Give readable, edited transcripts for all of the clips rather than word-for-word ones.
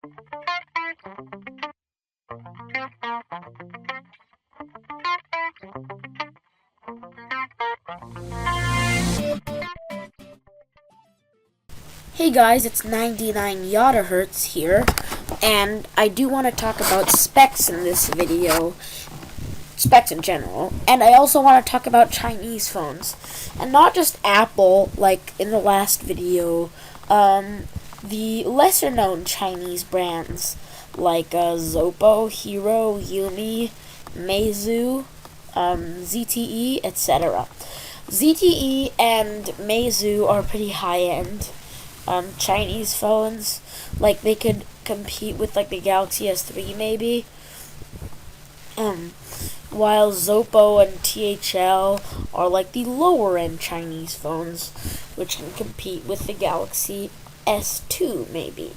Hey guys, it's 99 Yottahertz here, and I do want to talk about specs in this video, specs in general, and I also want to talk about Chinese phones, and not just Apple, like in the last video, the lesser known Chinese brands, like Zoppo, Hero, Yumi, Meizu, ZTE, etc. ZTE and Meizu are pretty high-end Chinese phones. Like, they could compete with like the Galaxy S3 maybe. While Zoppo and THL are like the lower end Chinese phones, which can compete with the Galaxy S2 maybe.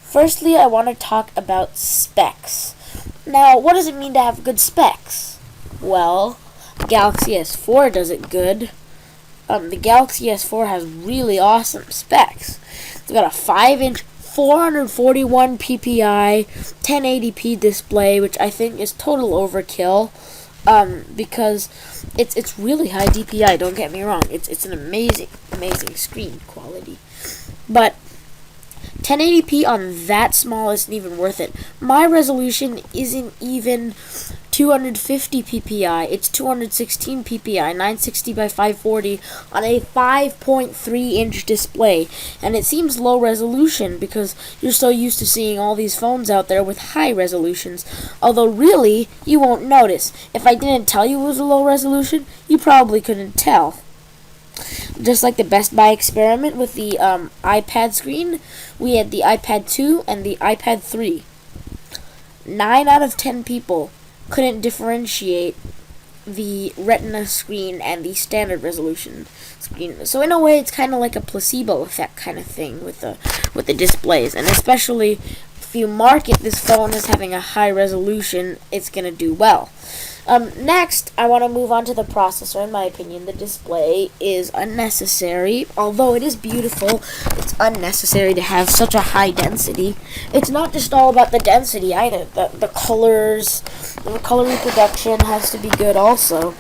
Firstly, I want to talk about specs. Now, what does it mean to have good specs? Well, Galaxy S4 does it good. The Galaxy S4 has really awesome specs. It's got a 5-inch, 441 ppi, 1080p display, which I think is total overkill, because it's really high DPI. Don't get me wrong; it's an amazing screen quality, but 1080p on that small isn't even worth it. My resolution isn't even 250 ppi. It's 216 ppi, 960 by 540 on a 5.3-inch display. And it seems low resolution because you're so used to seeing all these phones out there with high resolutions. Although really, you won't notice. If I didn't tell you it was a low resolution, you probably couldn't tell. Just like the Best Buy experiment with the iPad screen, we had the iPad 2 and the iPad 3. 9 out of 10 people couldn't differentiate the Retina screen and the standard resolution screen. So in a way, it's kind of like a placebo effect kind of thing with the displays, and especially if you market this phone as having a high resolution, it's gonna do well. Next, I want to move on to the processor. In my opinion, the display is unnecessary. Although it is beautiful, it's unnecessary to have such a high density. It's not just all about the density either. The colors, the color reproduction has to be good also.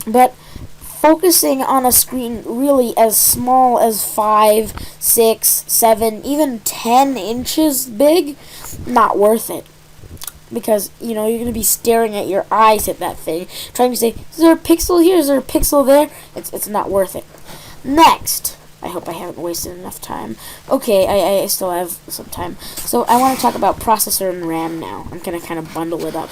But focusing on a screen really as small as 5, 6, 7, even 10 inches big, not worth it. Because, you know, you're going to be staring at your eyes at that thing, trying to say, is there a pixel here? Is there a pixel there? It's not worth it. Next, I hope I haven't wasted enough time. Okay, I still have some time. So I want to talk about processor and RAM now. I'm going to kind of bundle it up.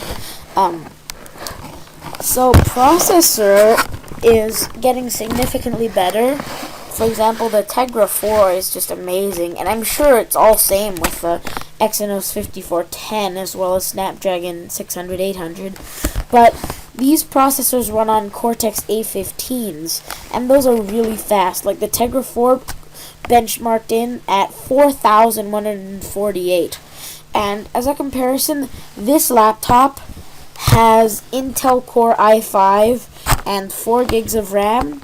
So processor is getting significantly better. For example, the Tegra 4 is just amazing, and I'm sure it's all same with the Exynos 5410 as well as Snapdragon 600, 800. But these processors run on Cortex A15s, and those are really fast. Like the Tegra 4 benchmarked in at 4,148. And as a comparison, this laptop has Intel Core i5 and 4 gigs of RAM,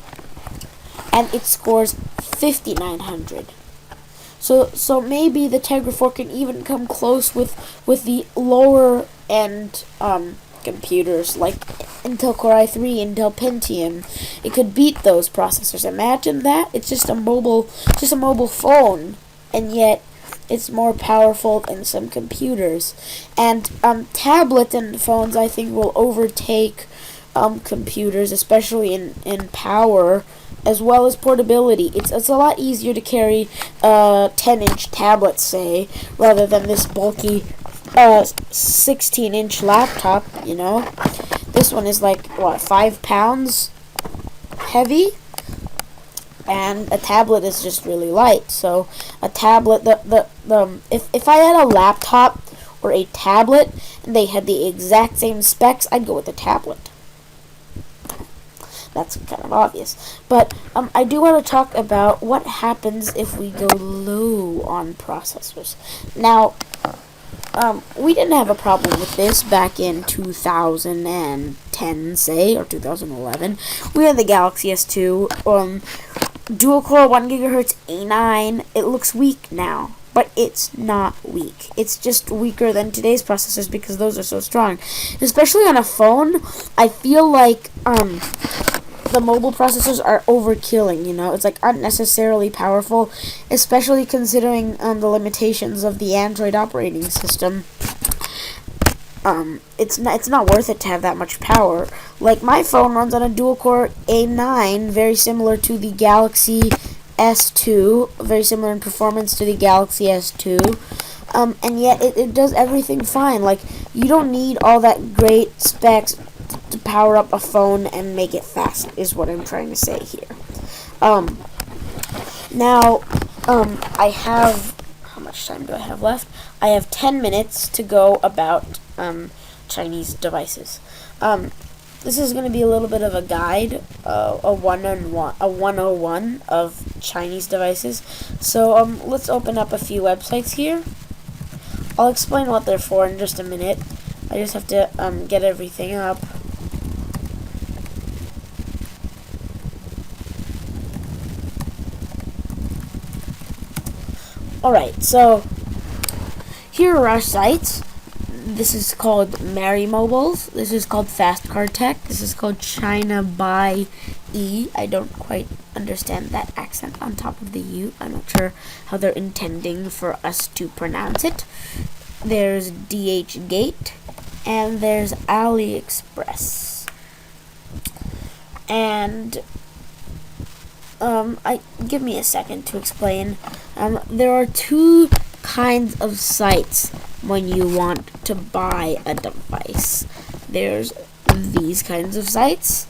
and it scores 5,900. So maybe the Tegra 4 can even come close with the lower end computers like Intel Core i3, Intel Pentium. It could beat those processors. Imagine that. It's just a mobile phone, and yet it's more powerful than some computers. And tablets and phones, I think, will overtake computers, especially in power, as well as portability. It's a lot easier to carry a 10-inch tablet, say, rather than this bulky 16-inch laptop, you know. This one is like, what, 5 pounds heavy? And a tablet is just really light. So a tablet, if I had a laptop or a tablet and they had the exact same specs, I'd go with the tablet. That's kind of obvious. But I do want to talk about what happens if we go low on processors. Now, we didn't have a problem with this back in 2010, say, or 2011. We had the Galaxy S2. dual core 1 gigahertz A9. It looks weak now, but it's not weak. It's just weaker than today's processors because those are so strong. Especially on a phone, I feel like the mobile processors are overkilling, you know? It's like unnecessarily powerful, especially considering the limitations of the Android operating system. It's not worth it to have that much power. Like, my phone runs on a dual-core A9, very similar to the Galaxy S2, very similar in performance to the Galaxy S2, and yet it does everything fine. Like, you don't need all that great specs to power up a phone and make it fast, is what I'm trying to say here. Now, I have, how much time do I have left? I have 10 minutes to go about Chinese devices. This is going to be a little bit of a guide, a 101 of Chinese devices. So let's open up a few websites here. I'll explain what they're for in just a minute. I just have to get everything up. Alright, so here are our sites. This is called Merrymobiles. This is called Fast Card Tech. This is called China by E. I don't quite understand that accent on top of the U. I'm not sure how they're intending for us to pronounce it. There's DHgate, and there's AliExpress. And give me a second to explain. There are two kinds of sites when you want to buy a device. There's these kinds of sites,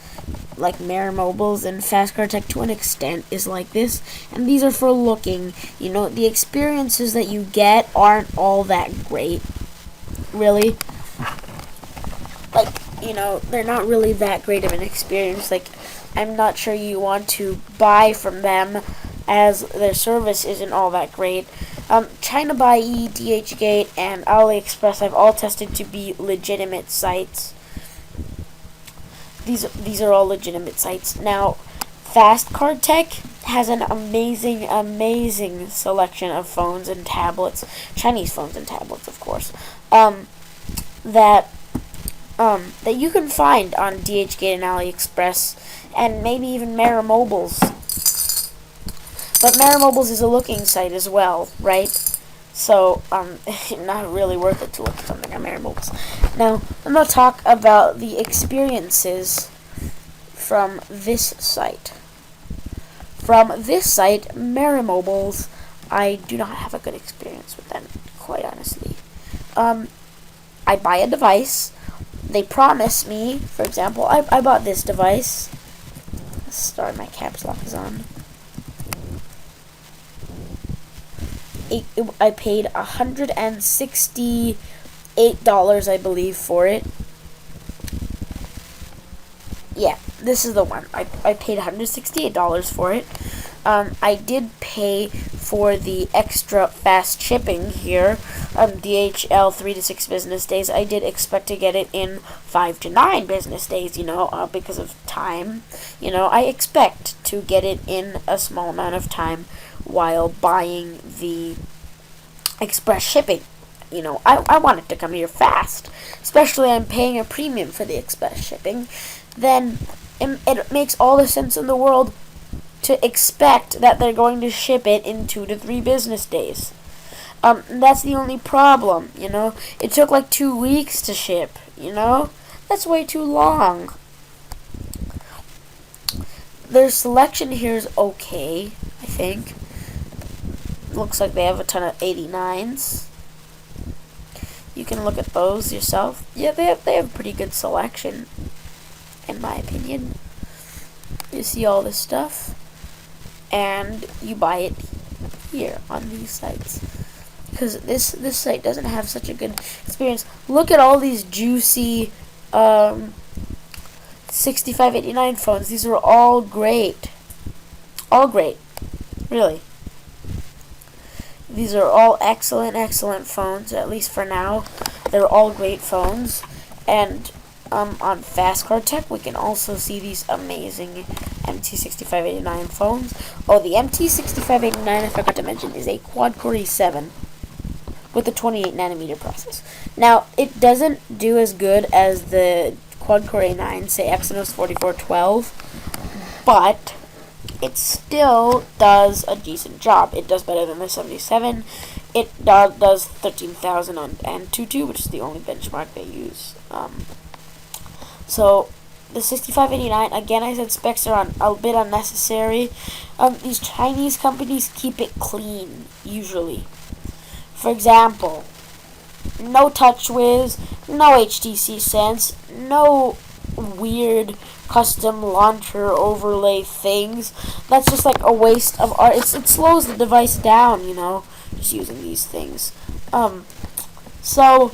like Merrymobiles, and Fast Card Tech to an extent is like this, and these are for looking. You know, the experiences that you get aren't all that great, really. Like, you know, they're not really that great of an experience. Like, I'm not sure you want to buy from them, as their service isn't all that great. China by E, DHgate, and AliExpress I've all tested to be legitimate sites. These are all legitimate sites. Now, Fast Card Tech has an amazing selection of phones and tablets, Chinese phones and tablets, of course, that you can find on DHgate and AliExpress, and maybe even Merrymobiles. But Merrymobiles is a looking site as well, right? So, not really worth it to look at something on Merrymobiles. Now, I'm going to talk about the experiences from this site. From this site, Merrymobiles, I do not have a good experience with them, quite honestly. I buy a device. They promise me, for example, I bought this device. Sorry, my caps lock is on. I paid $168, I believe, for it. Yeah, this is the one. I paid $168 for it. I did pay for the extra fast shipping here. DHL 3 to 6 business days. I did expect to get it in 5 to 9 business days, you know, because of time. You know, I expect to get it in a small amount of time while buying the express shipping. You know, I want it to come here fast. Especially I'm paying a premium for the express shipping. Then it makes all the sense in the world to expect that they're going to ship it in 2 to 3 business days. That's the only problem, you know. It took like 2 weeks to ship, you know. That's way too long. Their selection here is okay, I think. Looks like they have a ton of 89s. You can look at those yourself. Yeah, they have pretty good selection, in my opinion. You see all this stuff, and you buy it here on these sites. Because this site doesn't have such a good experience. Look at all these juicy 6589 phones. These are all great. All great. Really. These are all excellent phones, at least for now. They're all great phones. And on Fast Card Tech, we can also see these amazing MT6589 phones. Oh, the MT6589, I forgot to mention, is a quad-core i7 with a 28 nanometer process. Now, it doesn't do as good as the quad-core A9, say Exynos 4412, but it still does a decent job. It does better than the 77. It does 13,000 on Antutu, which is the only benchmark they use. So the 6589, again, I said specs are a bit unnecessary. These Chinese companies keep it clean, usually. For example, no TouchWiz, no HTC Sense, no weird custom launcher overlay things. That's just like a waste of art. It slows the device down, you know, just using these things. So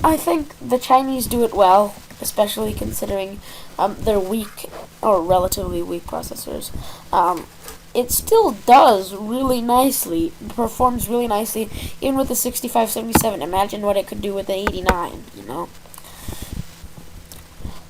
I think the Chinese do it well, especially considering their weak or relatively weak processors. It still does really nicely, performs really nicely, even with the 6577. Imagine what it could do with the 89, you know.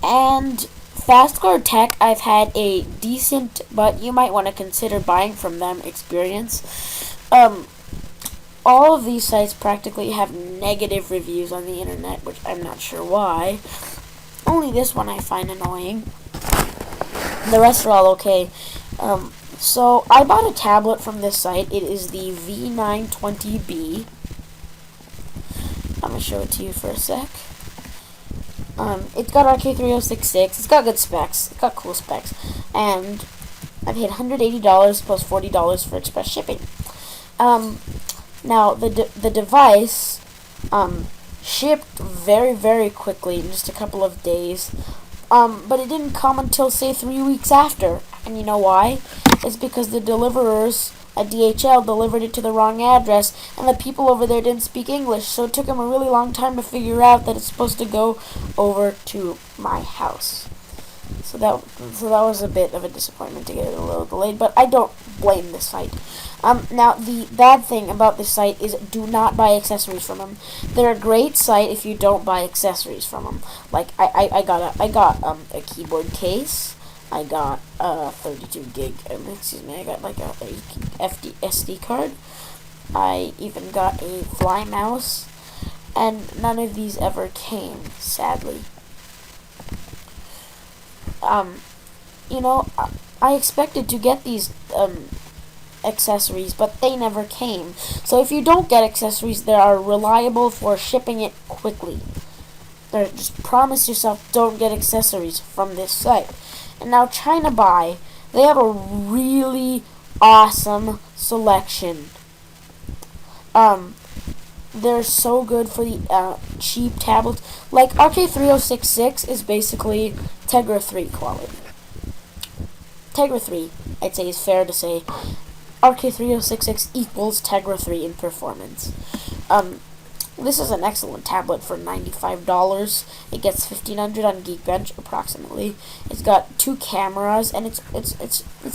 And Fast Card Tech, I've had a decent, but you might want to consider buying from them, experience. All of these sites practically have negative reviews on the internet, which I'm not sure why. Only this one I find annoying. The rest are all okay. So I bought a tablet from this site. It is the V920B. I'm going to show it to you for a sec. It's got RK3066. It's got good specs. It's got cool specs. And I paid $180 plus $40 for express shipping. Now, the device shipped very, very quickly in just a couple of days. But it didn't come until, say, 3 weeks after. And you know why? It's because the deliverers at DHL delivered it to the wrong address, and the people over there didn't speak English, so it took them a really long time to figure out that it's supposed to go over to my house. So that was a bit of a disappointment to get it a little delayed, but I don't blame this site. Now, the bad thing about this site is do not buy accessories from them. They're a great site if you don't buy accessories from them. Like, I got a keyboard case. I got a 32 gig, I got like a SD card. I even got a fly mouse, and none of these ever came, sadly. You know, I expected to get these, accessories, but they never came. So if you don't get accessories, they are reliable for shipping it quickly. Just promise yourself don't get accessories from this site. And now China Buy, they have a really awesome selection. They're so good for the cheap tablets. Like RK3066 is basically Tegra 3 quality. Tegra 3, I'd say, is fair to say. RK3066 equals Tegra 3 in performance. This is an excellent tablet for $95. It gets 1500 on Geekbench approximately. It's got 2 cameras, and it's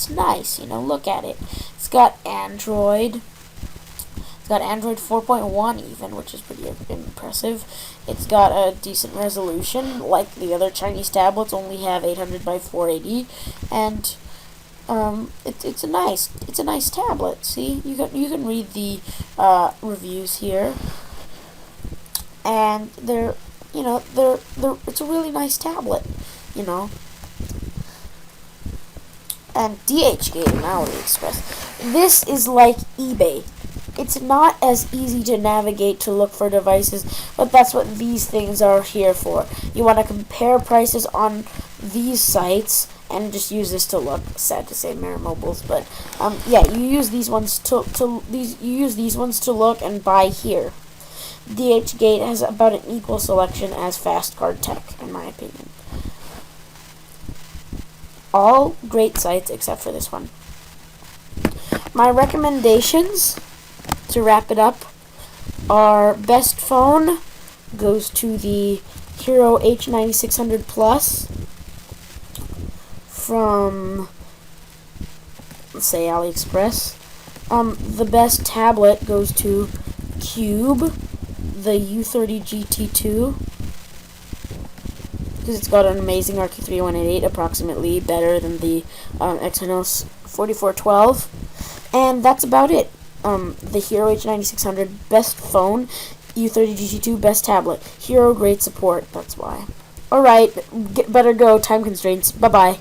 nice. You know, look at it. It's got Android. It's got Android 4.1 even, which is pretty impressive. It's got a decent resolution, like the other Chinese tablets only have 800 by 480, and it's a nice tablet. See, you can read the reviews here. And it's a really nice tablet, you know. And DHgate and AliExpress. This is like eBay. It's not as easy to navigate to look for devices, but that's what these things are here for. You want to compare prices on these sites and just use this to look. Sad to say, Merimobiles, but yeah, you use these ones to look and buy here. DHgate has about an equal selection as Fast Card Tech, in my opinion. All great sites except for this one. My recommendations, to wrap it up, are best phone goes to the Hero H9600 Plus from, let's say, AliExpress. The best tablet goes to Cube, the U30 GT2 because it's got an amazing RQ3188, approximately better than the Exynos 4412. And that's about it. The Hero H9600, best phone. U30 GT2, best tablet. Hero, great support, that's why. Alright, better go, time constraints. Bye-bye.